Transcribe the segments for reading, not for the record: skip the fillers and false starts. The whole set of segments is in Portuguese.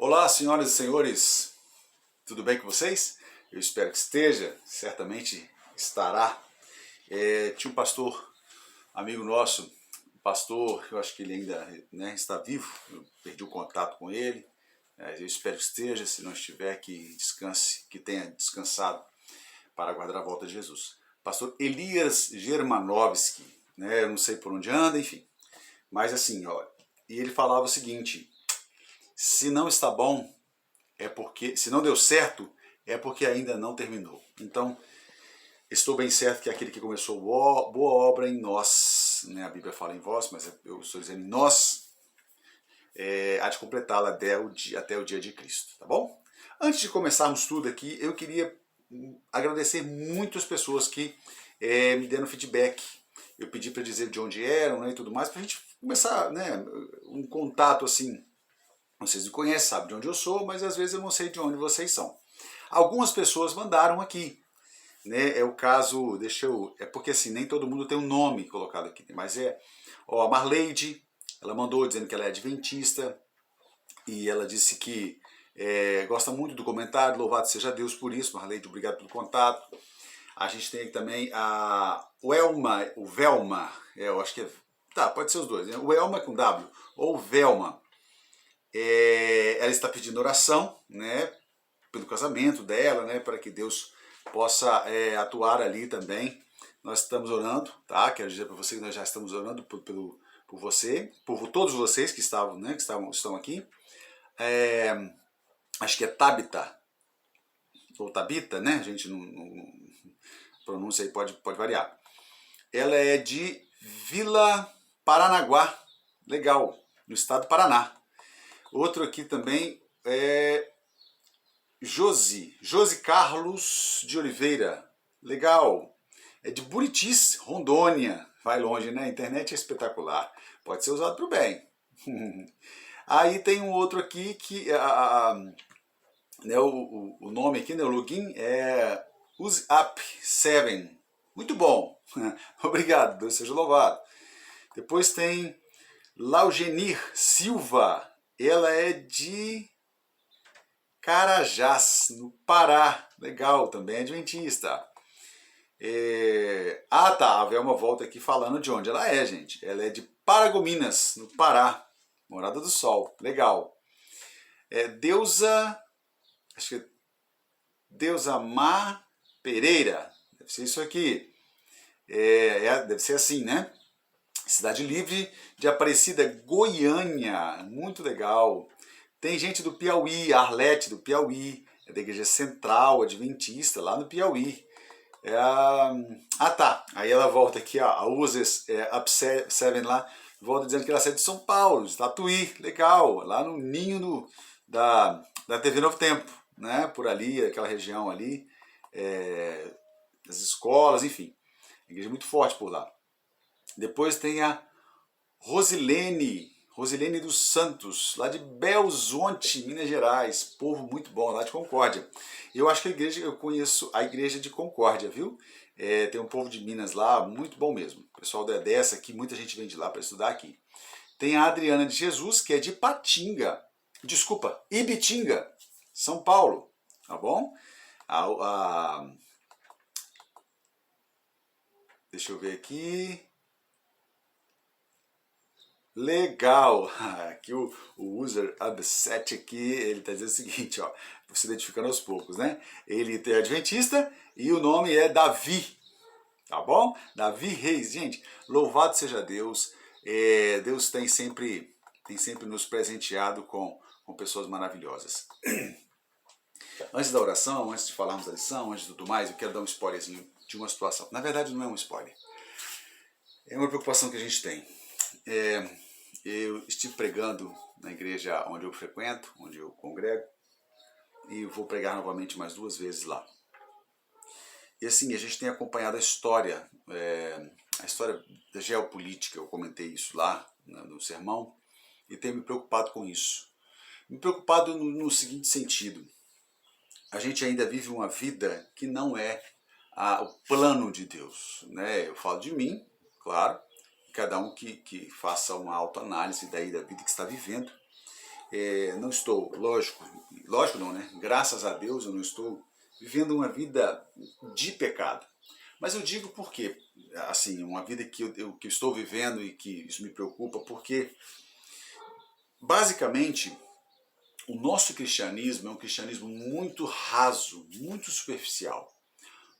Olá, senhoras e senhores, tudo bem com vocês? Eu espero que esteja, certamente estará. Tinha um pastor, amigo nosso, um pastor, eu acho que ele ainda está vivo, eu perdi o contato com ele, eu espero que esteja, se não estiver, que descanse, que tenha descansado para aguardar a volta de Jesus. Pastor Elias Germanovski, eu não sei por onde anda, enfim, mas assim, ó, e ele falava o seguinte: se não está bom, se não deu certo, é porque ainda não terminou. Então, estou bem certo que aquele que começou boa obra em nós, a Bíblia fala em vós, mas eu estou dizendo em nós, há de completá-la até o dia de Cristo, tá bom? Antes de começarmos tudo aqui, eu queria agradecer muito as pessoas que me deram feedback. Eu pedi para dizer de onde eram, e tudo mais, para a gente começar, um contato assim. Vocês me conhecem, sabem de onde eu sou, mas às vezes eu não sei de onde vocês são. Algumas pessoas mandaram aqui, É o caso, é porque assim, nem todo mundo tem um nome colocado aqui, mas a Marleide, ela mandou dizendo que ela é adventista, e ela disse que gosta muito do comentário, louvado seja Deus por isso. Marleide, obrigado pelo contato. A gente tem aqui também o Velma, eu acho que pode ser os dois, o Elma com W, ou Velma. Ela está pedindo oração, pelo casamento dela, para que Deus possa atuar ali também. Nós estamos orando, tá? Quero dizer para você que nós já estamos orando por você, por todos vocês que estavam, estão aqui. Acho que é Tabita, ou Tabita, A gente pronúncia aí pode variar. Ela é de Vila Paranaguá, legal, no estado do Paraná. Outro aqui também é Josi Carlos de Oliveira, legal. É de Buritis, Rondônia. Vai longe, né? A internet é espetacular. Pode ser usado para o bem. Aí tem um outro aqui que o nome aqui, o login é UseUp7. Muito bom. Obrigado, Deus seja louvado. Depois tem Laugenir Silva. Ela é de Carajás, no Pará. Legal, também é adventista. A Velma volta aqui falando de onde ela é, gente. Ela é de Paragominas, no Pará. Morada do Sol. Legal. Deusa Mar Pereira. Deve ser isso aqui. Deve ser assim, né? Cidade Livre de Aparecida, Goiânia. Muito legal. Tem gente do Piauí, Arlete do Piauí, é da Igreja Central Adventista, lá no Piauí. Aí ela volta aqui, a Uses Up7 lá, volta dizendo que ela é de São Paulo, de Tatuí, legal, lá no ninho da TV Novo Tempo, por ali, aquela região ali, as escolas, enfim, a igreja é muito forte por lá. Depois tem a Rosilene dos Santos, lá de Belzonte, Minas Gerais, povo muito bom, lá de Concórdia. Eu acho que eu conheço a igreja de Concórdia, viu? Tem um povo de Minas lá, muito bom mesmo. O pessoal dessa aqui, muita gente vem de lá para estudar aqui. Tem a Adriana de Jesus, que é de Ibitinga, São Paulo, tá bom? Deixa eu ver aqui. Legal! Aqui o user Ab7 aqui, ele está dizendo o seguinte, ó, se identificando aos poucos, Ele é adventista e o nome é Davi, tá bom? Davi Reis, gente, louvado seja Deus. Deus tem sempre nos presenteado com pessoas maravilhosas. Antes da oração, antes de falarmos da lição, antes de tudo mais, eu quero dar um spoilerzinho de uma situação. Na verdade, não é um spoiler. É uma preocupação que a gente tem. Eu estive pregando na igreja onde eu frequento, onde eu congrego, e vou pregar novamente mais 2 vezes lá. E assim, a gente tem acompanhado a história da geopolítica, eu comentei isso lá no sermão, e tenho me preocupado com isso. Me preocupado no seguinte sentido: a gente ainda vive uma vida que não é o plano de Deus. Eu falo de mim, claro, cada um que faça uma autoanálise daí da vida que está vivendo. não estou, lógico não, né? Graças a Deus eu não estou vivendo uma vida de pecado. Mas eu digo porque, assim, uma vida que eu estou vivendo e que isso me preocupa, porque basicamente o nosso cristianismo é um cristianismo muito raso, muito superficial.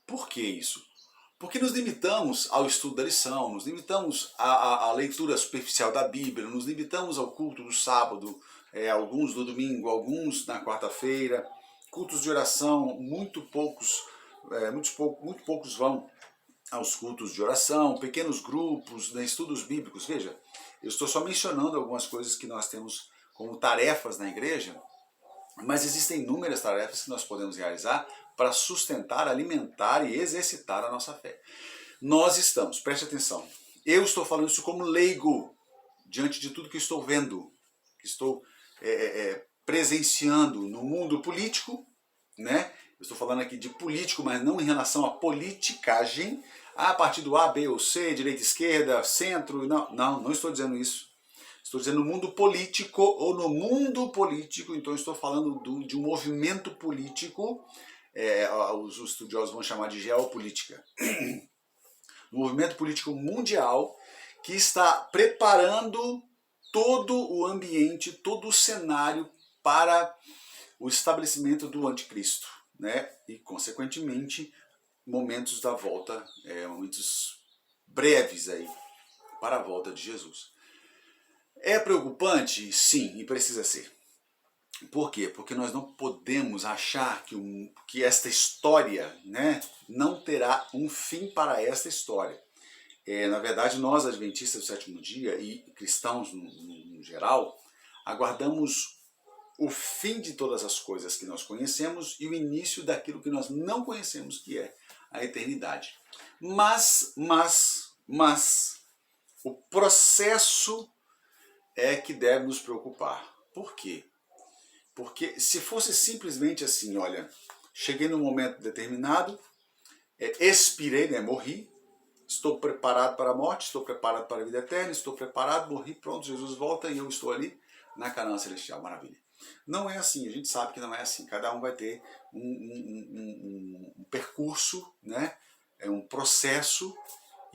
Por que isso? Porque nos limitamos ao estudo da lição, nos limitamos à leitura superficial da Bíblia, nos limitamos ao culto do sábado, alguns do domingo, alguns na quarta-feira, cultos de oração, muito poucos vão aos cultos de oração, pequenos grupos, né, estudos bíblicos. Veja, eu estou só mencionando algumas coisas que nós temos como tarefas na igreja, mas existem inúmeras tarefas que nós podemos realizar para sustentar, alimentar e exercitar a nossa fé. Nós estamos, preste atenção, eu estou falando isso como leigo, diante de tudo que estou vendo, que estou presenciando no mundo político, né? Eu estou falando aqui de político, mas não em relação à politicagem, a partido A, B ou C, direita, esquerda, centro, não estou dizendo isso. Estou dizendo no mundo político ou no mundo político, então estou falando de um movimento político, os estudiosos vão chamar de geopolítica. Um movimento político mundial que está preparando todo o ambiente, todo o cenário para o estabelecimento do anticristo, né? E, consequentemente, momentos da volta, momentos breves aí para a volta de Jesus. É preocupante? Sim, e precisa ser. Por quê? Porque nós não podemos achar que esta história, né, não terá um fim para esta história. Na verdade, nós, adventistas do sétimo dia e cristãos no geral, aguardamos o fim de todas as coisas que nós conhecemos e o início daquilo que nós não conhecemos, que é a eternidade. Mas o processo é que deve nos preocupar. Por quê? Porque se fosse simplesmente assim, olha, cheguei num momento determinado, expirei, né, morri, estou preparado para a morte, estou preparado para a vida eterna, estou preparado, morri, pronto, Jesus volta e eu estou ali na Canaã Celestial, maravilha. Não é assim, a gente sabe que não é assim, cada um vai ter um percurso, né, um processo,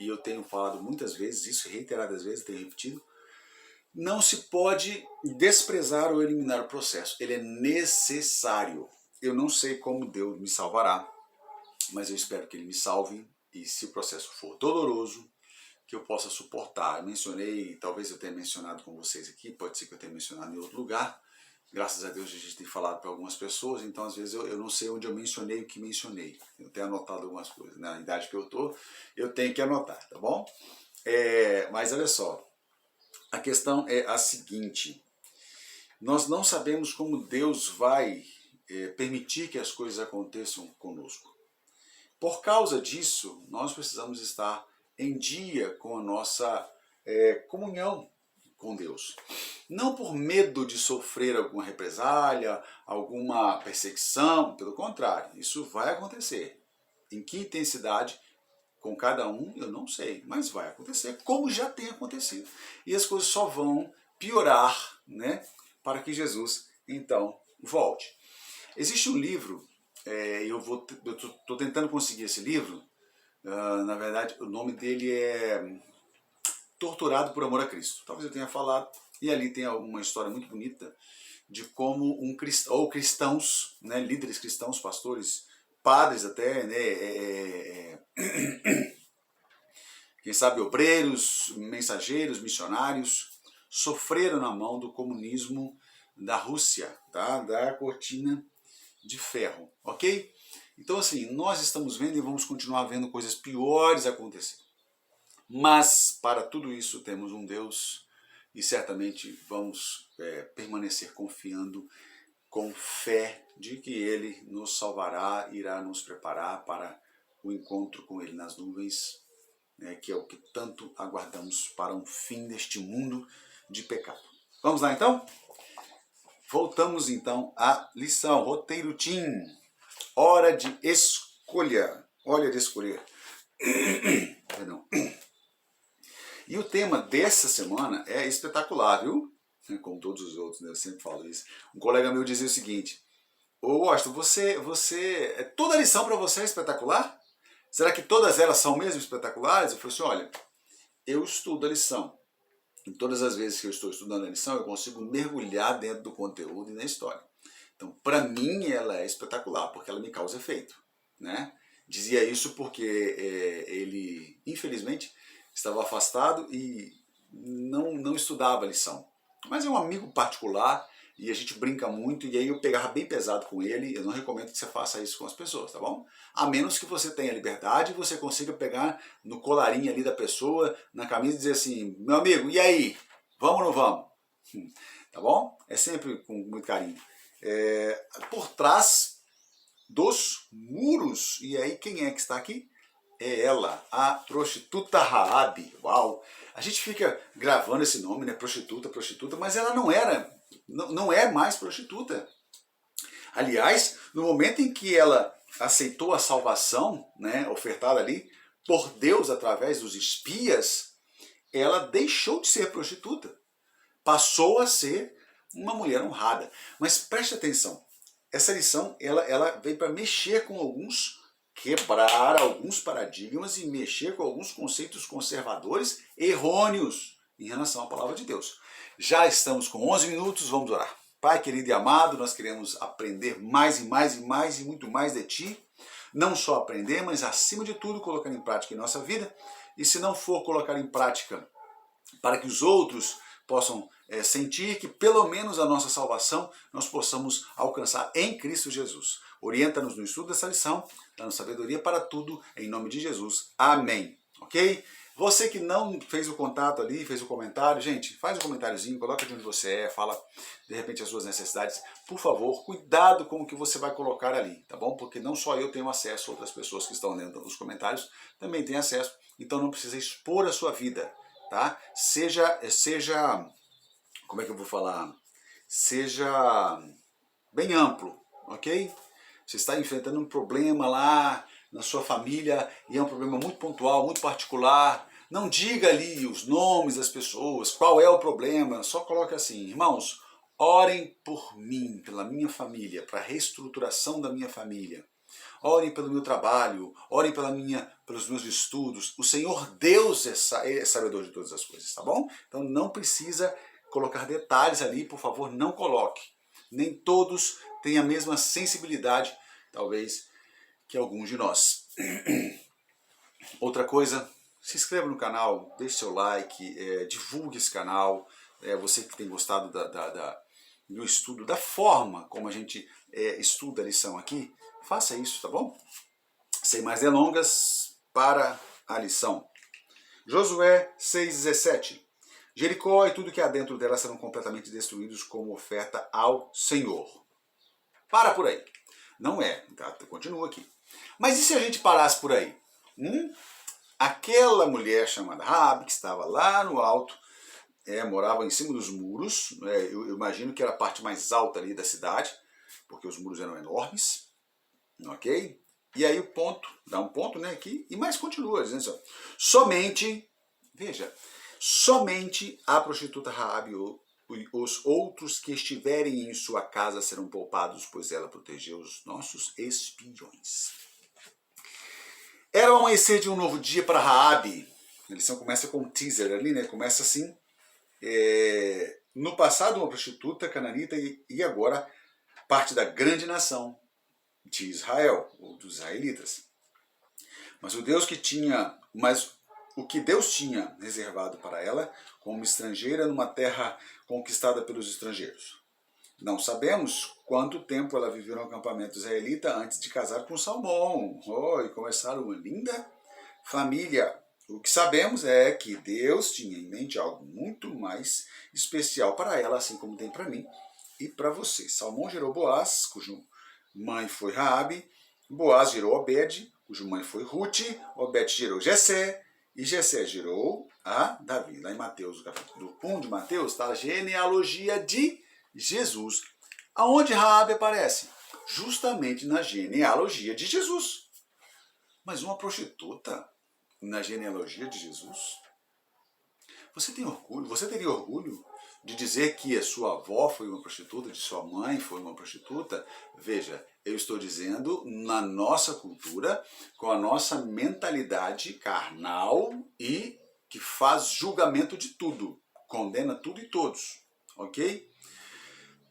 e eu tenho falado muitas vezes isso, reiteradas vezes, tenho repetido, não se pode desprezar ou eliminar o processo, ele é necessário. Eu não sei como Deus me salvará, mas eu espero que Ele me salve, e se o processo for doloroso, que eu possa suportar. Eu mencionei, talvez eu tenha mencionado com vocês aqui, pode ser que eu tenha mencionado em outro lugar, graças a Deus a gente tem falado para algumas pessoas, então às vezes eu não sei onde eu mencionei o que mencionei, eu tenho anotado algumas coisas, na idade que eu estou, eu tenho que anotar, tá bom? Mas olha só, a questão é a seguinte, nós não sabemos como Deus vai permitir que as coisas aconteçam conosco. Por causa disso, nós precisamos estar em dia com a nossa comunhão com Deus. Não por medo de sofrer alguma represália, alguma perseguição, pelo contrário, isso vai acontecer. Em que intensidade, com cada um, eu não sei, mas vai acontecer, como já tem acontecido. E as coisas só vão piorar, né, para que Jesus, então, volte. Existe um livro, eu estou tentando conseguir esse livro, na verdade, o nome dele é Torturado por Amor a Cristo. Talvez eu tenha falado, e ali tem uma história muito bonita de como cristãos, né, líderes cristãos, pastores, padres até, né, quem sabe obreiros, mensageiros, missionários, sofreram na mão do comunismo da Rússia, tá? Da cortina de ferro, ok? Então assim, nós estamos vendo e vamos continuar vendo coisas piores acontecer. Mas para tudo isso temos um Deus e certamente vamos permanecer confiando com fé de que Ele nos salvará, irá nos preparar para o encontro com Ele nas nuvens, que é o que tanto aguardamos para um fim deste mundo de pecado. Vamos lá então? Voltamos então à lição, roteiro TIM, hora de escolha, hora de escolher. Perdão. E o tema dessa semana é espetacular, viu? como todos os outros, né? Eu sempre falo isso. Um colega meu dizia o seguinte: ô Washington, toda lição para você é espetacular? Será que todas elas são mesmo espetaculares? Eu falei assim, olha, eu estudo a lição. E todas as vezes que eu estou estudando a lição, eu consigo mergulhar dentro do conteúdo e na história. Então, para mim, ela é espetacular, porque ela me causa efeito, né? Dizia isso porque ele, infelizmente, estava afastado e não estudava a lição. Mas é um amigo particular e a gente brinca muito, e aí eu pegava bem pesado com ele. Eu não recomendo que você faça isso com as pessoas, tá bom? A menos que você tenha liberdade e você consiga pegar no colarinho ali da pessoa, na camisa, e dizer assim, meu amigo, e aí? Vamos ou não vamos? Tá bom? É sempre com muito carinho. Por trás dos muros, e aí quem é que está aqui? É ela, a prostituta Raabe. Uau! A gente fica gravando esse nome, né? Prostituta, prostituta, mas ela não é mais prostituta. Aliás, no momento em que ela aceitou a salvação, né, ofertada ali por Deus através dos espias, ela deixou de ser prostituta. Passou a ser uma mulher honrada. Mas preste atenção, essa lição ela veio para mexer com quebrar alguns paradigmas e mexer com alguns conceitos conservadores errôneos em relação à palavra de Deus. Já estamos com 11 minutos, vamos orar. Pai querido e amado, nós queremos aprender mais e mais e mais e muito mais de Ti. Não só aprender, mas acima de tudo colocar em prática em nossa vida. E se não for colocar em prática para que os outros possam sentir que pelo menos a nossa salvação nós possamos alcançar em Cristo Jesus. Orienta-nos no estudo dessa lição, dando sabedoria para tudo, em nome de Jesus. Amém. Ok? Você que não fez o contato ali, fez o comentário, gente, faz um comentáriozinho, coloca de onde você é, fala de repente as suas necessidades. Por favor, cuidado com o que você vai colocar ali, tá bom? Porque não só eu tenho acesso, outras pessoas que estão lendo os comentários também têm acesso, então não precisa expor a sua vida, tá? Seja, como é que eu vou falar? Seja bem amplo, ok? Você está enfrentando um problema lá na sua família e é um problema muito pontual, muito particular. Não diga ali os nomes das pessoas, qual é o problema, só coloque assim, irmãos, orem por mim, pela minha família, para a reestruturação da minha família. Orem pelo meu trabalho, orem pelos meus estudos. O Senhor Deus é sabedor de todas as coisas, tá bom? Então não precisa colocar detalhes ali, por favor, não coloque. Nem todos têm a mesma sensibilidade, talvez, que alguns de nós. Outra coisa, se inscreva no canal, deixe seu like, divulgue esse canal. Você que tem gostado do estudo, da forma como a gente estuda a lição aqui, faça isso, tá bom? Sem mais delongas, para a lição. Josué 6,17. Jericó e tudo que há dentro dela serão completamente destruídos como oferta ao Senhor. Para por aí. Não é, tá? Continua aqui. Mas e se a gente parasse por aí? Aquela mulher chamada Raabe, que estava lá no alto, morava em cima dos muros, eu imagino que era a parte mais alta ali da cidade, porque os muros eram enormes, ok? E aí o ponto, dá um ponto, né, aqui, e mais continua, dizendo assim, somente a prostituta Raabe e os outros que estiverem em sua casa serão poupados, pois ela protegeu os nossos espiões. Era o amanhecer de um novo dia para Raabe. A lição começa com um teaser ali, né? Começa assim, no passado uma prostituta cananita e agora parte da grande nação de Israel, ou dos israelitas. Mas o que Deus tinha reservado para ela como estrangeira numa terra conquistada pelos estrangeiros. Não sabemos quanto tempo ela viveu no acampamento israelita antes de casar com Salmão e começar uma linda família. O que sabemos é que Deus tinha em mente algo muito mais especial para ela, assim como tem para mim e para você. Salmão gerou Boaz, cujo mãe foi Raabe. Boaz gerou Obed, cujo mãe foi Ruth. Obed gerou Jessé. E Jessé gerou a Davi. Lá em Mateus, no capítulo 1 de Mateus, está a genealogia de Jesus. Aonde Raabe aparece? Justamente na genealogia de Jesus. Mas uma prostituta na genealogia de Jesus? Você tem orgulho? Você teria orgulho de dizer que a sua avó foi uma prostituta, de sua mãe foi uma prostituta, veja, eu estou dizendo na nossa cultura, com a nossa mentalidade carnal e que faz julgamento de tudo, condena tudo e todos, ok?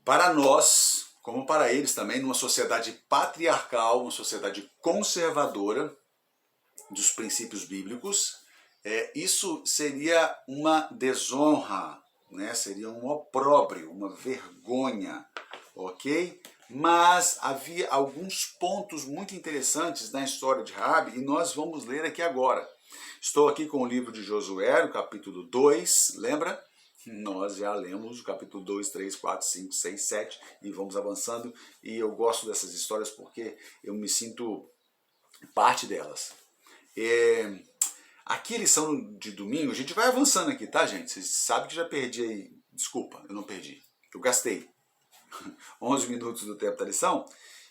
Para nós, como para eles também, numa sociedade patriarcal, uma sociedade conservadora dos princípios bíblicos, isso seria uma desonra, né? Seria um opróbrio, uma vergonha, ok? Mas havia alguns pontos muito interessantes na história de Raabe e nós vamos ler aqui agora. Estou aqui com o livro de Josué, o capítulo 2, lembra? Nós já lemos o capítulo 2, 3, 4, 5, 6, 7 e vamos avançando. E eu gosto dessas histórias porque eu me sinto parte delas. Aqui eles são de domingo, a gente vai avançando aqui, tá, gente? Vocês sabem que já perdi aí. Desculpa, eu não perdi. Eu gastei 11 minutos do tempo da lição.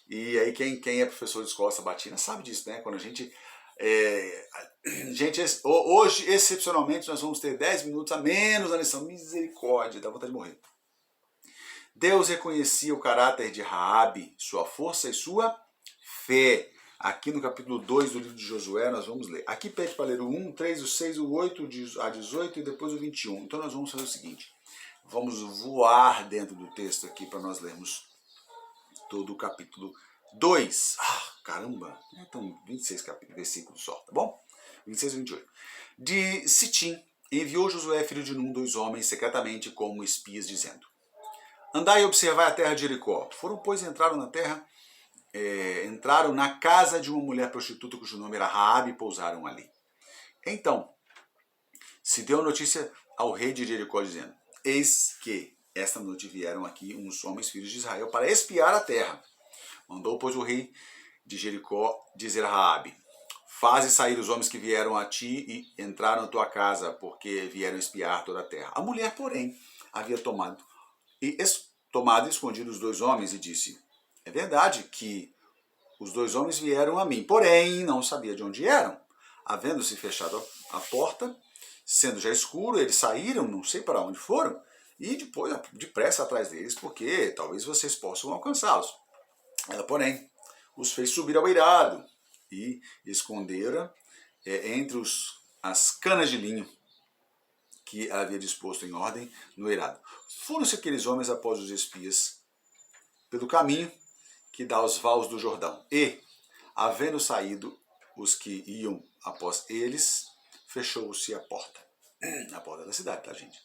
E aí quem é professor de escola sabatina sabe disso, né? Quando a gente... hoje, excepcionalmente, nós vamos ter 10 minutos a menos na lição. Misericórdia, dá vontade de morrer. Deus reconhecia o caráter de Raabe, sua força e sua fé. Aqui no capítulo 2 do livro de Josué nós vamos ler. Aqui pede para ler o 1, 3, o 6, o 8, a 18 e depois o 21. Então nós vamos fazer o seguinte. Vamos voar dentro do texto aqui para nós lermos todo o capítulo 2. Caramba! Então 26 versículos só, tá bom? 26 e 28. De Sitim enviou Josué, filho de Num, 2 homens secretamente como espias, dizendo: Andai e observai a terra de Jericó. Foram, pois, entraram na casa de uma mulher prostituta cujo nome era Raabe e pousaram ali. Então, se deu notícia ao rei de Jericó, dizendo: Eis que esta noite vieram aqui uns homens filhos de Israel para espiar a terra. Mandou, pois, o rei de Jericó dizer a Raabe: Faze sair os homens que vieram a ti e entraram na tua casa, porque vieram espiar toda a terra. A mulher, porém, havia tomado e escondido os 2 homens e disse: É verdade que os 2 homens vieram a mim, porém não sabia de onde eram. Havendo-se fechado a porta, sendo já escuro, eles saíram, não sei para onde foram, e depois depressa atrás deles, porque talvez vocês possam alcançá-los. Ela, porém, os fez subir ao eirado e escondera entre as canas de linho que havia disposto em ordem no eirado. Foram-se aqueles homens após os espias pelo caminho que dá aos vales do Jordão. E, havendo saído os que iam após eles, fechou-se a porta. A porta da cidade, tá, gente?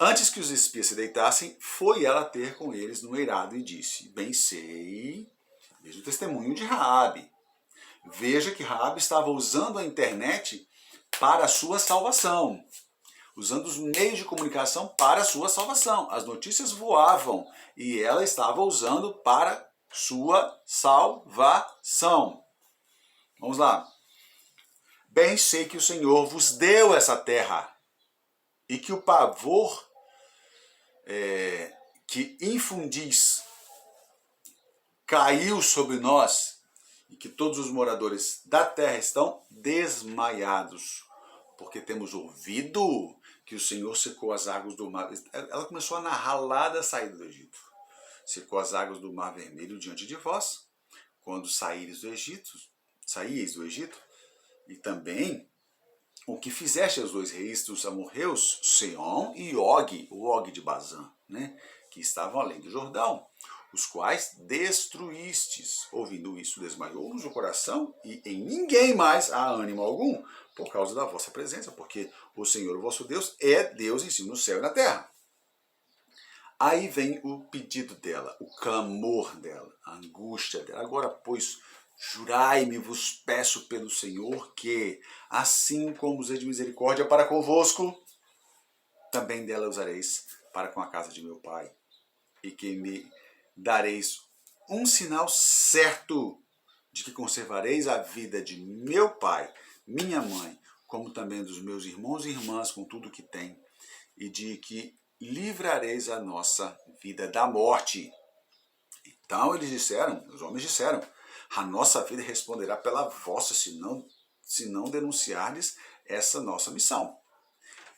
Antes que os espias se deitassem, foi ela ter com eles no eirado e disse: Bem sei, veja o testemunho de Raabe. Veja que Raabe estava usando a internet para a sua salvação. Usando os meios de comunicação para a sua salvação. As notícias voavam e ela estava usando para sua salvação. Vamos lá. Bem sei que o Senhor vos deu essa terra e que o pavor que infundis caiu sobre nós e que todos os moradores da terra estão desmaiados, porque temos ouvido que o Senhor secou as águas do mar. Ela começou a narrar lá da saída do Egito. Secou as águas do mar vermelho diante de vós, quando saíeis do Egito, e também o que fizeste aos 2 reis dos amorreus, Seom e Og, o Og de Bazã, né, que estavam além do Jordão, os quais destruístes. Ouvindo isso, desmaiou-nos o coração, e em ninguém mais há ânimo algum, por causa da vossa presença, porque o Senhor, o vosso Deus, é Deus em si, no céu e na terra. Aí vem o pedido dela, o clamor dela, a angústia dela. Agora, pois, jurai-me, vos peço pelo Senhor, que, assim como usei de misericórdia para convosco, também dela usareis para com a casa de meu pai, e que me dareis um sinal certo de que conservareis a vida de meu pai, minha mãe, como também dos meus irmãos e irmãs com tudo que tem, e de que livrareis a nossa vida da morte. Então eles disseram, os homens disseram: a nossa vida responderá pela vossa, se não denunciardes essa nossa missão.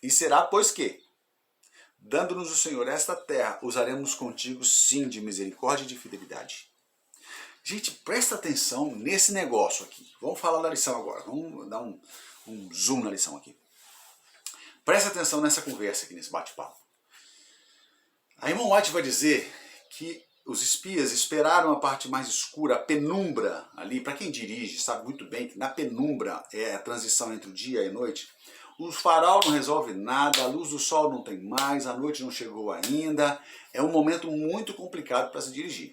E será, pois que, dando-nos o Senhor esta terra, usaremos contigo sim de misericórdia e de fidelidade. Gente, presta atenção nesse negócio aqui. Vamos falar da lição agora. Vamos dar um zoom na lição aqui. Presta atenção nessa conversa aqui, nesse bate-papo. A irmã White vai dizer que os espias esperaram a parte mais escura, a penumbra ali. Para quem dirige, sabe muito bem que na penumbra é a transição entre o dia e a noite. O farol não resolve nada, a luz do sol não tem mais, a noite não chegou ainda. É um momento muito complicado para se dirigir.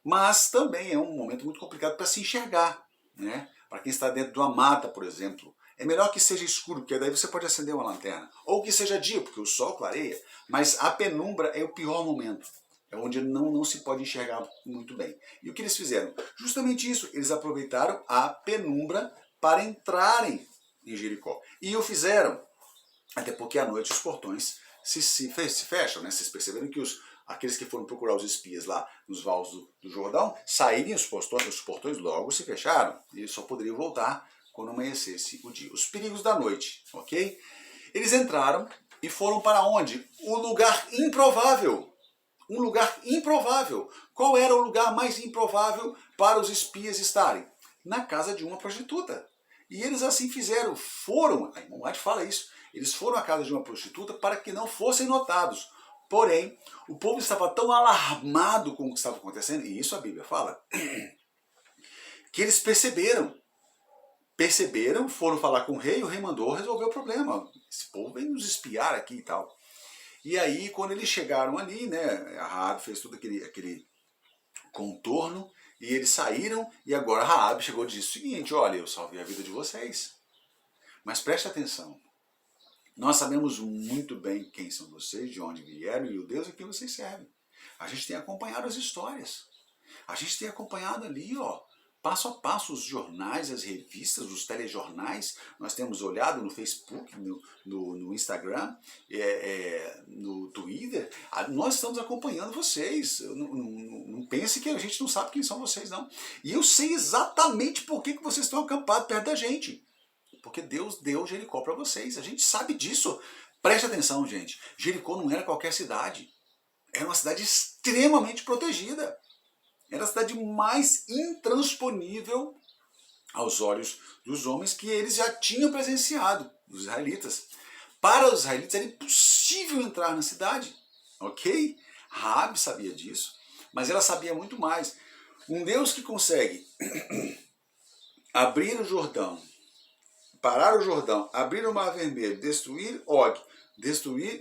Mas também é um momento muito complicado para se enxergar, né? Para quem está dentro de uma mata, por exemplo. É melhor que seja escuro, porque daí você pode acender uma lanterna. Ou que seja dia, porque o sol clareia. Mas a penumbra é o pior momento. É onde não se pode enxergar muito bem. E o que eles fizeram? Justamente isso. Eles aproveitaram a penumbra para entrarem em Jericó. E o fizeram. Até porque à noite os portões se fecham, né? Vocês perceberam que aqueles que foram procurar os espias lá nos vales do Jordão, saírem os portões logo se fecharam. E eles só poderiam voltar quando amanhecesse o dia. Os perigos da noite, ok? Eles entraram e foram para onde? O lugar improvável. Um lugar improvável. Qual era o lugar mais improvável para os espias estarem? Na casa de uma prostituta. E eles assim fizeram. A irmã White fala isso. Eles foram à casa de uma prostituta para que não fossem notados. Porém, o povo estava tão alarmado com o que estava acontecendo, e isso a Bíblia fala, que eles perceberam, foram falar com o rei mandou resolver o problema. Esse povo vem nos espiar aqui e tal. E aí, quando eles chegaram ali, né, a Raabe fez todo aquele contorno, e eles saíram, e agora a Raabe chegou e disse o seguinte: olha, eu salvei a vida de vocês. Mas preste atenção. Nós sabemos muito bem quem são vocês, de onde vieram e o Deus a quem vocês servem. A gente tem acompanhado as histórias. A gente tem acompanhado ali, ó, passo a passo, os jornais, as revistas, os telejornais. Nós temos olhado no Facebook, no Instagram, no Twitter. Nós estamos acompanhando vocês. Não pense que a gente não sabe quem são vocês, não. E eu sei exatamente por que vocês estão acampados perto da gente. Porque Deus deu Jericó para vocês. A gente sabe disso. Preste atenção, gente. Jericó não era qualquer cidade. Era uma cidade extremamente protegida. Era a cidade mais intransponível aos olhos dos homens que eles já tinham presenciado, os israelitas. Para os israelitas era impossível entrar na cidade. Ok? Raabe sabia disso, mas ela sabia muito mais. Um Deus que consegue abrir o Jordão, parar o Jordão, abrir o Mar Vermelho, destruir Og, destruir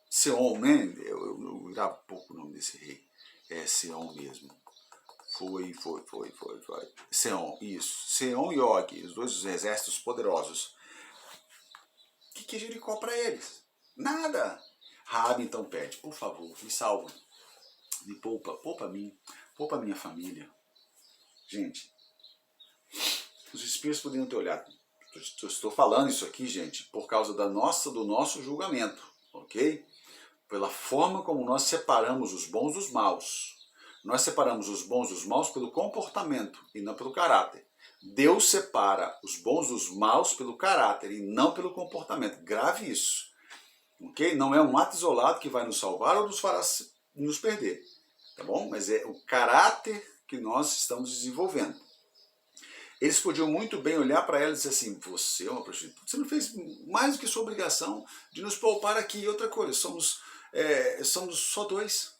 Seom, né? Eu virava pouco o nome desse rei. É Seom mesmo. Foi. Seom, isso. Seom e Og, os dois exércitos poderosos. O que é Jericó para eles? Nada. Raabe então pede: por favor, me salva. Me poupa a mim, poupa a minha família. Gente, os espias poderiam ter olhado. Eu estou falando isso aqui, gente, por causa do nosso julgamento, ok? Pela forma como nós separamos os bons dos maus. Nós separamos os bons dos maus pelo comportamento e não pelo caráter. Deus separa os bons dos maus pelo caráter e não pelo comportamento. Grave isso, ok? Não é um ato isolado que vai nos salvar ou nos fará nos perder, tá bom? Mas é o caráter que nós estamos desenvolvendo. Eles podiam muito bem olhar para ela e dizer assim: você é uma prostituta, você não fez mais do que sua obrigação de nos poupar aqui. E outra coisa, somos só dois.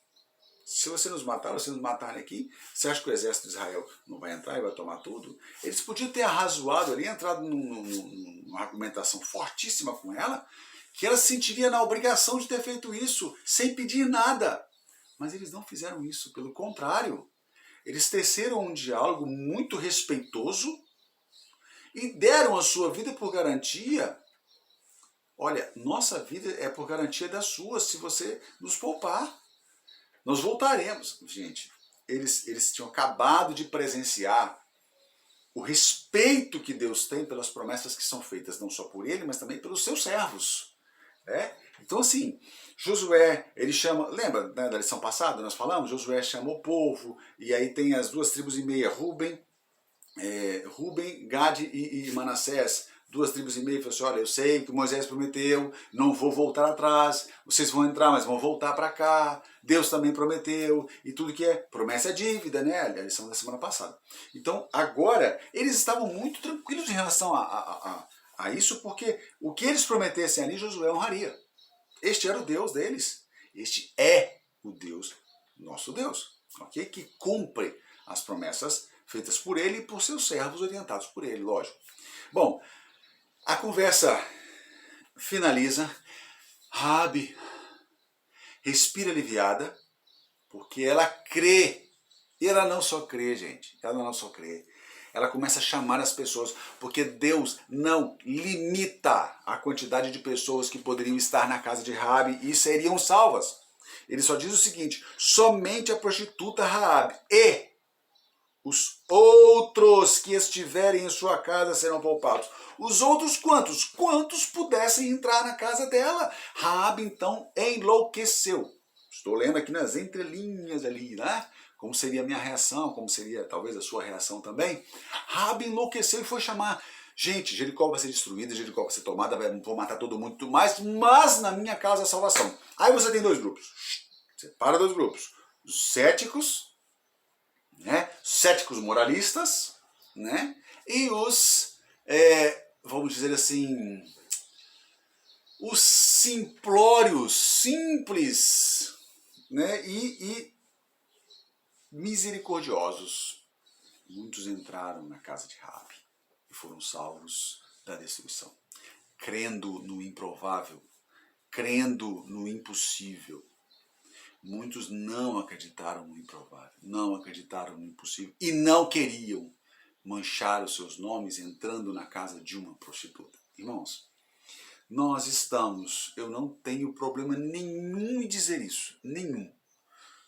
Se você nos matar, ou se nos matarem aqui, você acha que o exército de Israel não vai entrar e vai tomar tudo? Eles podiam ter arrazoado ali, entrado numa argumentação fortíssima com ela, que ela se sentiria na obrigação de ter feito isso, sem pedir nada. Mas eles não fizeram isso, pelo contrário. Eles teceram um diálogo muito respeitoso e deram a sua vida por garantia. Olha, nossa vida é por garantia da sua, se você nos poupar. Nós voltaremos. Gente, eles tinham acabado de presenciar o respeito que Deus tem pelas promessas que são feitas, não só por ele, mas também pelos seus servos. Então, assim, Josué, ele chama, lembra, né, da lição passada, nós falamos, Josué chama o povo, e aí tem as 2 tribos e meia, Ruben, Gade e Manassés, 2,5 tribos, falou assim, olha, eu sei que Moisés prometeu, não vou voltar atrás, vocês vão entrar, mas vão voltar para cá, Deus também prometeu, e tudo que é promessa é dívida, né? A lição da semana passada. Então, agora, eles estavam muito tranquilos em relação a isso, porque o que eles prometessem ali, Josué honraria. Este era o Deus deles. Este é o Deus, nosso Deus, ok? Que cumpre as promessas feitas por ele e por seus servos orientados por ele, lógico. Bom, a conversa finaliza. Raabe respira aliviada, porque ela crê. E ela não só crê, gente. Ela não só crê. Ela começa a chamar as pessoas, porque Deus não limita a quantidade de pessoas que poderiam estar na casa de Raabe e seriam salvas. Ele só diz o seguinte, somente a prostituta Raabe e os outros que estiverem em sua casa serão poupados. Os outros quantos? Quantos pudessem entrar na casa dela. Raabe então enlouqueceu. Estou lendo aqui nas entrelinhas ali, né? Como seria a minha reação, como seria talvez a sua reação também. Raabe enlouqueceu e foi chamar. Gente, Jericó vai ser destruída, Jericó vai ser tomada, vou matar todo mundo e tudo mais, mas na minha casa a salvação. Aí você tem dois grupos. Separa dois grupos. Os céticos, né? Céticos moralistas, né? E os, vamos dizer assim, os simplórios, simples, né? E misericordiosos. Muitos entraram na casa de Raabe e foram salvos da destruição, crendo no improvável, crendo no impossível. Muitos não acreditaram no improvável, não acreditaram no impossível e não queriam manchar os seus nomes entrando na casa de uma prostituta. Irmãos, nós estamos, eu não tenho problema nenhum em dizer isso, nenhum.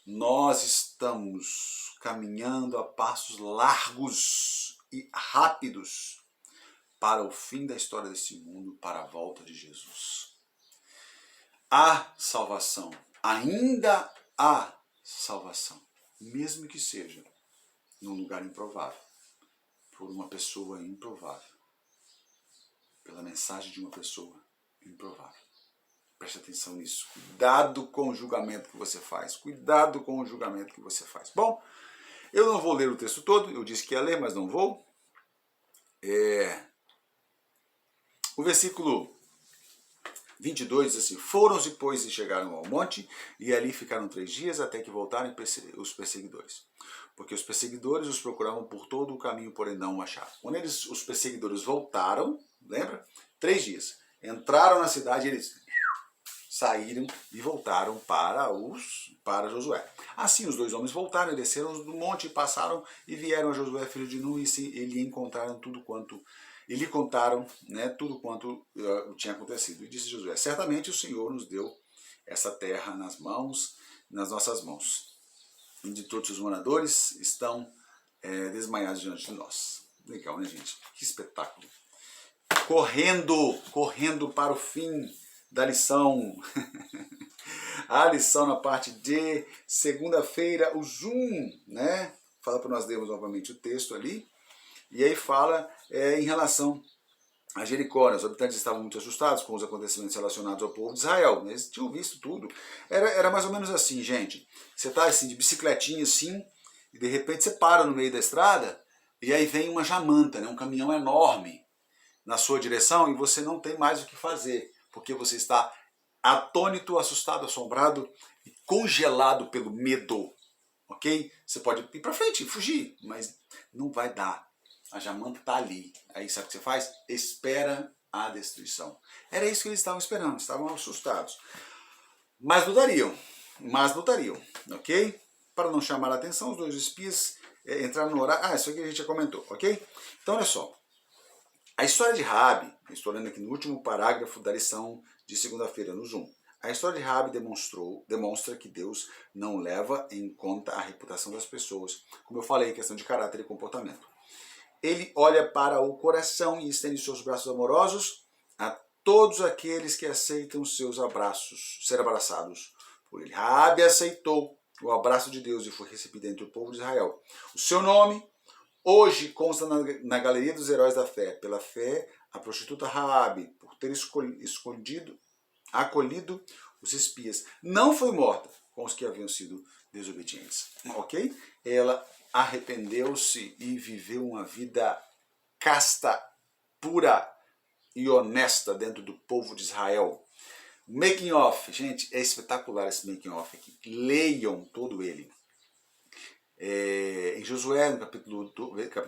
Nós estamos caminhando a passos largos e rápidos para o fim da história desse mundo, para a volta de Jesus. Há salvação, ainda há salvação, mesmo que seja num lugar improvável, por uma pessoa improvável, pela mensagem de uma pessoa improvável. Preste atenção nisso. Cuidado com o julgamento que você faz. Cuidado com o julgamento que você faz. Bom, eu não vou ler o texto todo. Eu disse que ia ler, mas não vou. O versículo 22 diz assim, foram-se, pois, e chegaram ao monte, e ali ficaram 3 dias, até que voltaram os perseguidores. Porque os perseguidores os procuravam por todo o caminho, porém não o acharam. Quando os perseguidores voltaram, lembra? 3 dias. Entraram na cidade e eles saíram e voltaram para Josué. Assim os 2 homens voltaram e desceram do monte, passaram e vieram a Josué, filho de Nun, e lhe encontraram tudo quanto, e lhe contaram, né, tudo quanto tinha acontecido. E disse Josué, certamente o Senhor nos deu essa terra nas nossas mãos. E de todos os moradores estão desmaiados diante de nós. Legal, né, gente? Que espetáculo. Correndo para o fim da lição. A lição na parte de segunda-feira, o Zoom, né? Fala para nós lermos novamente o texto ali. E aí fala em relação a Jericó. Os habitantes estavam muito assustados com os acontecimentos relacionados ao povo de Israel. Eles tinham visto tudo. Era mais ou menos assim, gente. Você está assim, de bicicletinha assim, e de repente você para no meio da estrada, e aí vem uma jamanta, né? Um caminhão enorme na sua direção, e você não tem mais o que fazer, porque você está atônito, assustado, assombrado e congelado pelo medo, ok? Você pode ir para frente, fugir, mas não vai dar. A jamanta está ali. Aí sabe o que você faz? Espera a destruição. Era isso que eles estavam esperando, estavam assustados. Mas lutariam, ok? Para não chamar a atenção, os 2 espias entraram no horário. Isso aqui a gente já comentou, ok? Então olha só. A história de Raabe, estou lendo aqui no último parágrafo da lição de segunda-feira no Zoom. A história de Raabe demonstra que Deus não leva em conta a reputação das pessoas, como eu falei, questão de caráter e comportamento. Ele olha para o coração e estende seus braços amorosos a todos aqueles que aceitam seus abraços, ser abraçados por ele. Raabe aceitou o abraço de Deus e foi recebida entre o povo de Israel. O seu nome hoje consta na galeria dos heróis da fé. Pela fé, a prostituta Raabe, por ter acolhido os espias, não foi morta com os que haviam sido desobedientes, ok? Ela arrependeu-se e viveu uma vida casta, pura e honesta dentro do povo de Israel. Making of, gente, é espetacular esse making of aqui. Leiam todo ele. Em Josué, no capítulo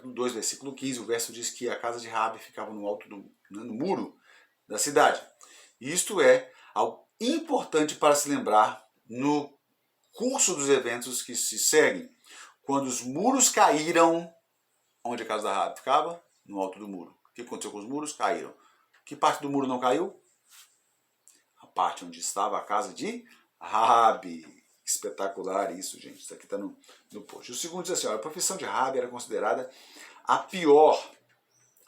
2, versículo 15, o verso diz que a casa de Raabe ficava no alto no muro da cidade. Isto é algo importante para se lembrar no curso dos eventos que se seguem. Quando os muros caíram, onde a casa da Raabe ficava? No alto do muro. O que aconteceu com os muros? Caíram. Que parte do muro não caiu? A parte onde estava a casa de Raabe. Espetacular isso, gente. Isso aqui está no post. O segundo diz assim, a profissão de Raabe era considerada a pior,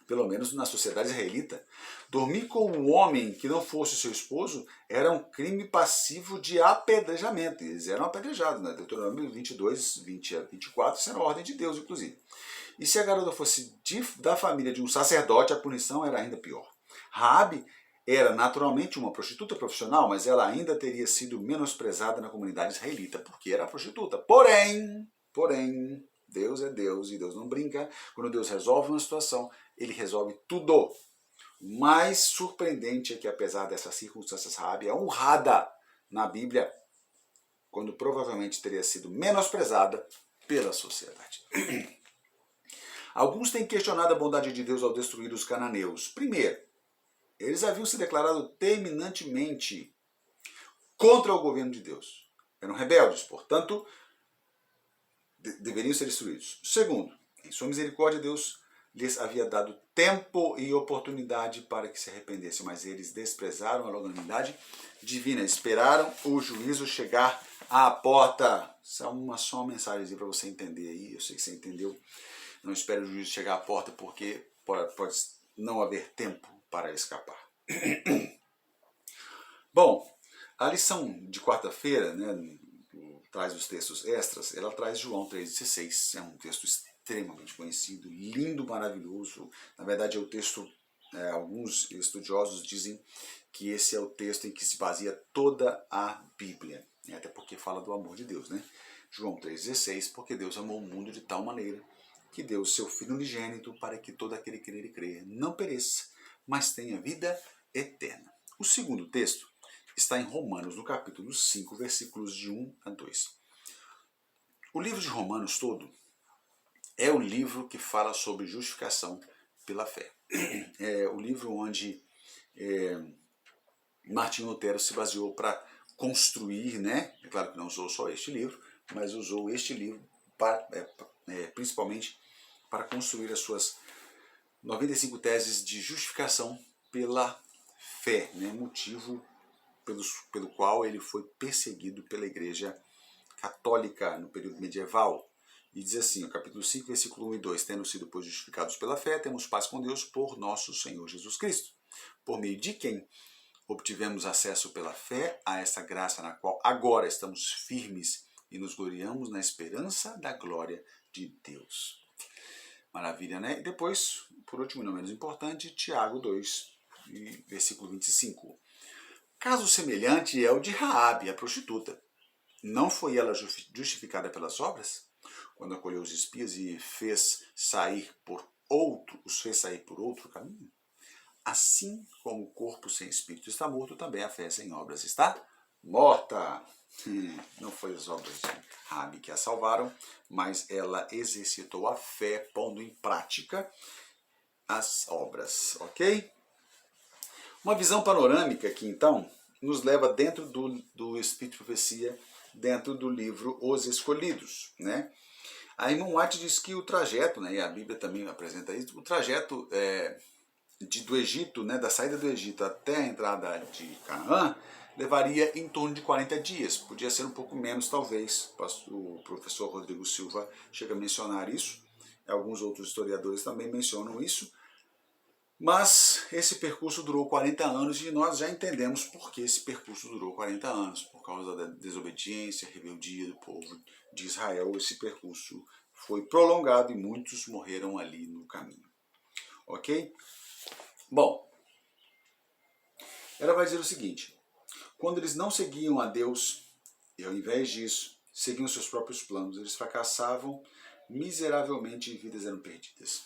pelo menos na sociedade israelita. Dormir com um homem que não fosse seu esposo era um crime passivo de apedrejamento. Eles eram apedrejados, né? Deuteronômio 22, 20 a 24, isso era uma ordem de Deus, inclusive. E se a garota fosse da família de um sacerdote, a punição era ainda pior. Raabe era naturalmente uma prostituta profissional, mas ela ainda teria sido menosprezada na comunidade israelita, porque era prostituta. Porém, Deus é Deus e Deus não brinca. Quando Deus resolve uma situação, Ele resolve tudo. O mais surpreendente é que, apesar dessas circunstâncias, Raabe é honrada na Bíblia, quando provavelmente teria sido menosprezada pela sociedade. Alguns têm questionado a bondade de Deus ao destruir os cananeus. Primeiro, eles haviam se declarado terminantemente contra o governo de Deus. Eram rebeldes, portanto, deveriam ser destruídos. Segundo, em sua misericórdia, Deus lhes havia dado tempo e oportunidade para que se arrependessem, mas eles desprezaram a longanimidade divina, esperaram o juízo chegar à porta. Isso é só uma mensagem para você entender aí, eu sei que você entendeu. Não espere o juízo chegar à porta, porque pode não haver tempo para escapar. Bom, a lição de quarta-feira, né, traz os textos extras, ela traz João 3,16, é um texto extremamente conhecido, lindo, maravilhoso. Na verdade é o texto, alguns estudiosos dizem que esse é o texto em que se baseia toda a Bíblia, até porque fala do amor de Deus, né? João 3,16, porque Deus amou o mundo de tal maneira que deu o seu Filho unigênito para que todo aquele que nele crê não pereça, mas tenha vida eterna. O segundo texto está em Romanos, no capítulo 5, versículos de 1 a 2. O livro de Romanos todo é o livro que fala sobre justificação pela fé. É o livro onde Martinho Lutero se baseou para construir, né? É claro que não usou só este livro, mas usou este livro principalmente para construir as suas 95 teses de justificação pela fé, né? Motivo pelo qual ele foi perseguido pela Igreja Católica no período medieval. E diz assim, o capítulo 5, versículo 1 e 2, tendo sido, pois, justificados pela fé, temos paz com Deus por nosso Senhor Jesus Cristo, por meio de quem obtivemos acesso pela fé a essa graça na qual agora estamos firmes e nos gloriamos na esperança da glória de Deus. Maravilha, né? E depois, por último e não menos importante, Tiago 2, versículo 25. Caso semelhante é o de Raabe, a prostituta. Não foi ela justificada pelas obras? Quando acolheu os espias e os fez sair por outro caminho? Assim como o corpo sem espírito está morto, também a fé sem obras está morta. Não foi as obras de Raabe que a salvaram, mas ela exercitou a fé, pondo em prática as obras, ok? Uma visão panorâmica aqui, então, nos leva dentro do Espírito de Profecia, dentro do livro Os Escolhidos, né? A irmã White diz que o trajeto, né, e a Bíblia também apresenta isso, o trajeto do Egito, né, da saída do Egito até a entrada de Canaã, levaria em torno de 40 dias. Podia ser um pouco menos, talvez. O professor Rodrigo Silva chega a mencionar isso. Alguns outros historiadores também mencionam isso. Mas esse percurso durou 40 anos e nós já entendemos por que esse percurso durou 40 anos. Por causa da desobediência, rebeldia do povo de Israel, esse percurso foi prolongado e muitos morreram ali no caminho. Ok? Bom, ela vai dizer o seguinte: quando eles não seguiam a Deus, e ao invés disso, seguiam seus próprios planos, eles fracassavam miseravelmente e vidas eram perdidas.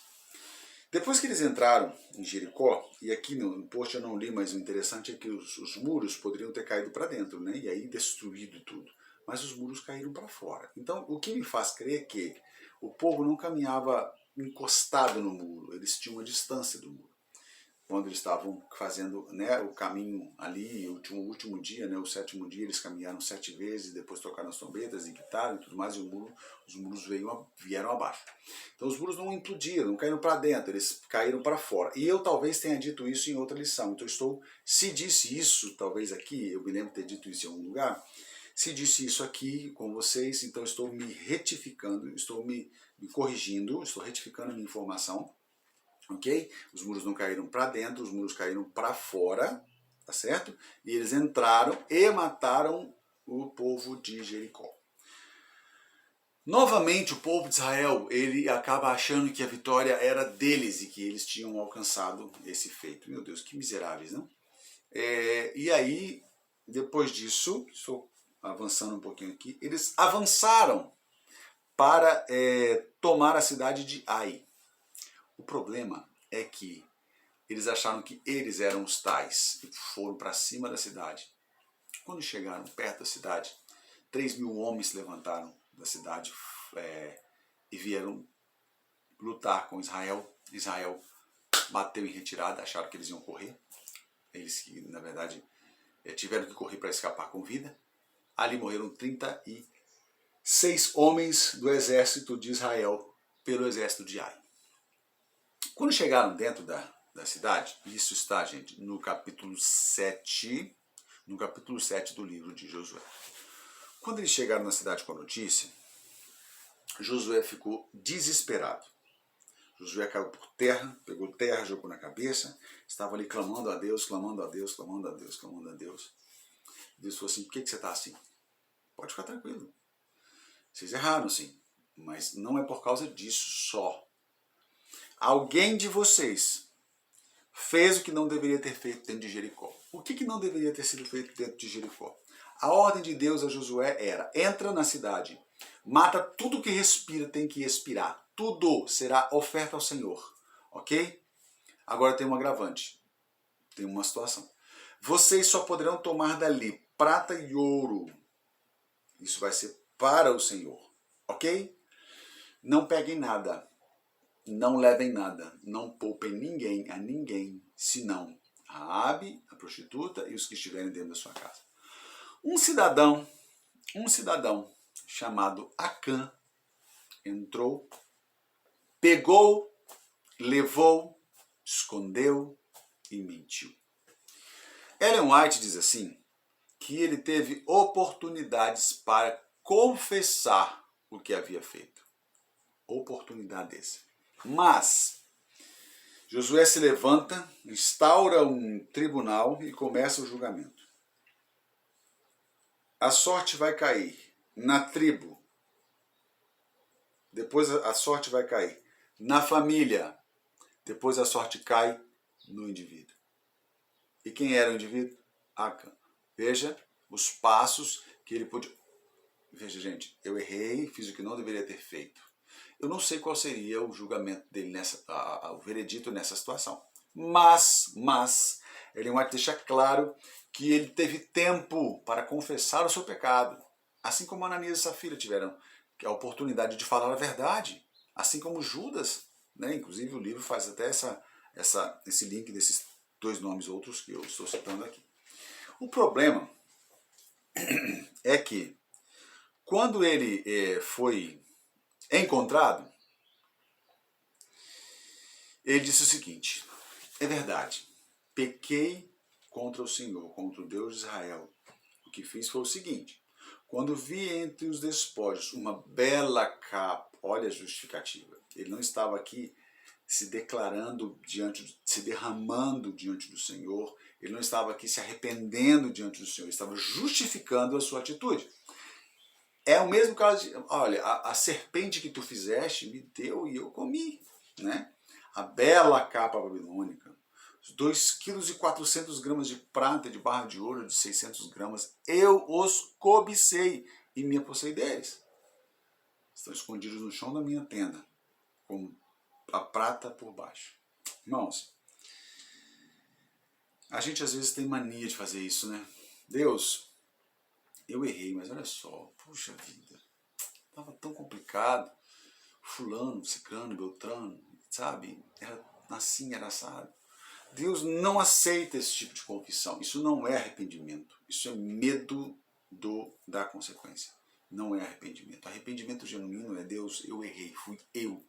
Depois que eles entraram em Jericó, e aqui no post eu não li, mas o interessante é que os muros poderiam ter caído para dentro, né? E aí destruído tudo. Mas os muros caíram para fora. Então, o que me faz crer que o povo não caminhava encostado no muro, eles tinham uma distância do muro. Quando eles estavam fazendo, né, o caminho ali, o último dia, né, o sétimo dia, eles caminharam 7 vezes, depois tocaram as trombetas e guitarra e tudo mais, e os muros vieram abaixo. Então os muros não implodiram, não caíram para dentro, eles caíram para fora. E eu talvez tenha dito isso em outra lição. Então se disse isso, talvez aqui, eu me lembro de ter dito isso em algum lugar, se disse isso aqui com vocês, então estou me retificando, estou me corrigindo, estou retificando a minha informação. Ok? Os muros não caíram para dentro, os muros caíram para fora, tá certo? E eles entraram e mataram o povo de Jericó. Novamente, o povo de Israel, ele acaba achando que a vitória era deles e que eles tinham alcançado esse feito. Meu Deus, que miseráveis, não? E aí, depois disso, estou avançando um pouquinho aqui, eles avançaram para tomar a cidade de Ai. O problema é que eles acharam que eles eram os tais e foram para cima da cidade. Quando chegaram perto da cidade, 3.000 homens se levantaram da cidade e vieram lutar com Israel. Israel bateu em retirada, acharam que eles iam correr. Eles que, na verdade, tiveram que correr para escapar com vida. Ali morreram 36 homens do exército de Israel pelo exército de Ai. Quando chegaram dentro da cidade, isso está, gente, no capítulo 7 do livro de Josué. Quando eles chegaram na cidade com a notícia, Josué ficou desesperado. Josué caiu por terra, pegou terra, jogou na cabeça, estava ali clamando a Deus, clamando a Deus, clamando a Deus, clamando a Deus. Deus falou assim: por que você está assim? Pode ficar tranquilo. Vocês erraram, sim, mas não é por causa disso só. Alguém de vocês fez o que não deveria ter feito dentro de Jericó. O que não deveria ter sido feito dentro de Jericó? A ordem de Deus a Josué era: entra na cidade, mata tudo que respira, tem que expirar. Tudo será oferta ao Senhor. Ok? Agora tem um agravante. Tem uma situação. Vocês só poderão tomar dali prata e ouro. Isso vai ser para o Senhor. Ok? Não peguem nada. Não levem nada, não poupem ninguém a ninguém, senão a Raabe, a prostituta e os que estiverem dentro da sua casa. Um cidadão chamado Acã entrou, pegou, levou, escondeu e mentiu. Ellen White diz assim, que ele teve oportunidades para confessar o que havia feito. Oportunidades. Mas Josué se levanta, instaura um tribunal e começa o julgamento. A sorte vai cair na tribo. Depois a sorte vai cair na família. Depois a sorte cai no indivíduo. E quem era o indivíduo? Acã. Veja os passos que ele pôde... Veja, gente, eu errei, fiz o que não deveria ter feito. Eu não sei qual seria o julgamento dele, o veredito nessa situação. Mas Ellen White deixa claro que ele teve tempo para confessar o seu pecado. Assim como Ananias e Safira tiveram a oportunidade de falar a verdade. Assim como Judas, né? Inclusive o livro faz até esse link desses dois nomes outros que eu estou citando aqui. O problema é que quando ele foi encontrado, ele disse o seguinte: é verdade, pequei contra o Senhor, contra o Deus de Israel. O que fiz foi o seguinte: quando vi entre os despojos uma bela capa, olha a justificativa, ele não estava aqui se declarando se derramando diante do Senhor, ele não estava aqui se arrependendo diante do Senhor, ele estava justificando a sua atitude. É o mesmo caso de, olha, a serpente que tu fizeste me deu e eu comi, né? A bela capa babilônica, 2,4 kg de prata, de barra de ouro, de 600 gramas, eu os cobicei e me apossei deles. Estão escondidos no chão da minha tenda, com a prata por baixo. Irmãos, a gente às vezes tem mania de fazer isso, né? Deus, eu errei, mas olha só, puxa vida, estava tão complicado. Fulano, ciclano, beltrano, sabe? Era assim, era assado. Deus não aceita esse tipo de confissão. Isso não é arrependimento. Isso é medo da consequência. Não é arrependimento. Arrependimento genuíno é: Deus, eu errei, fui eu.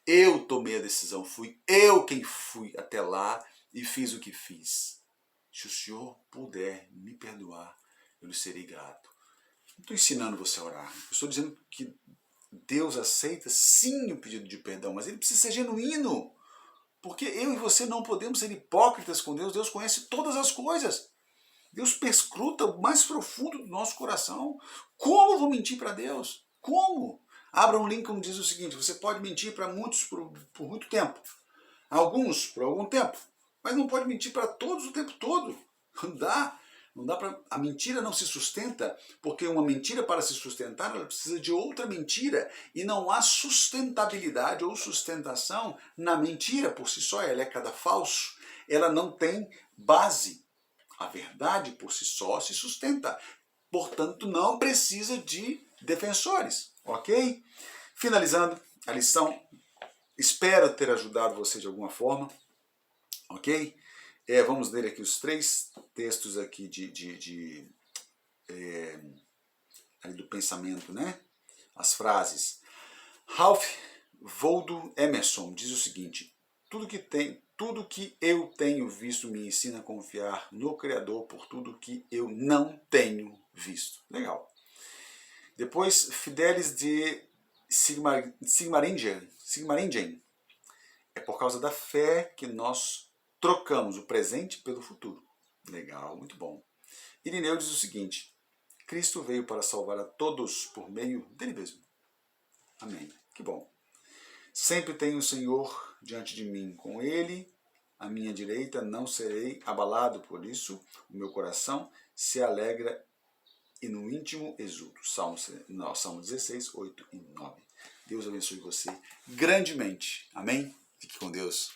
Eu tomei a decisão, fui eu quem fui até lá e fiz o que fiz. Se o Senhor puder me perdoar, eu lhe serei grato. Não estou ensinando você a orar. Eu estou dizendo que Deus aceita sim o pedido de perdão, mas ele precisa ser genuíno. Porque eu e você não podemos ser hipócritas com Deus. Deus conhece todas as coisas. Deus perscruta o mais profundo do nosso coração. Como eu vou mentir para Deus? Como? Abraham Lincoln diz o seguinte: você pode mentir para muitos por muito tempo, alguns por algum tempo, mas não pode mentir para todos o tempo todo. Não dá. Não dá para. A mentira não se sustenta, porque uma mentira, para se sustentar, ela precisa de outra mentira. E não há sustentabilidade ou sustentação na mentira por si só. Ela é cada falso. Ela não tem base. A verdade por si só se sustenta. Portanto, não precisa de defensores. Ok? Finalizando a lição, espero ter ajudado você de alguma forma. Ok? Vamos ler aqui os 3 textos aqui ali do pensamento, né? As frases. Ralph Waldo Emerson diz o seguinte: tudo que eu tenho visto me ensina a confiar no Criador por tudo que eu não tenho visto. Legal. Depois, Fidelis de Sigmaringen. É por causa da fé que nós trocamos o presente pelo futuro. Legal, muito bom. Irineu diz o seguinte: Cristo veio para salvar a todos por meio dele mesmo. Amém. Que bom. Sempre tenho o Senhor diante de mim. Com ele, à minha direita, não serei abalado. Por isso, o meu coração se alegra e no íntimo exulto. Salmo 16, 8 e 9. Deus abençoe você grandemente. Amém? Fique com Deus.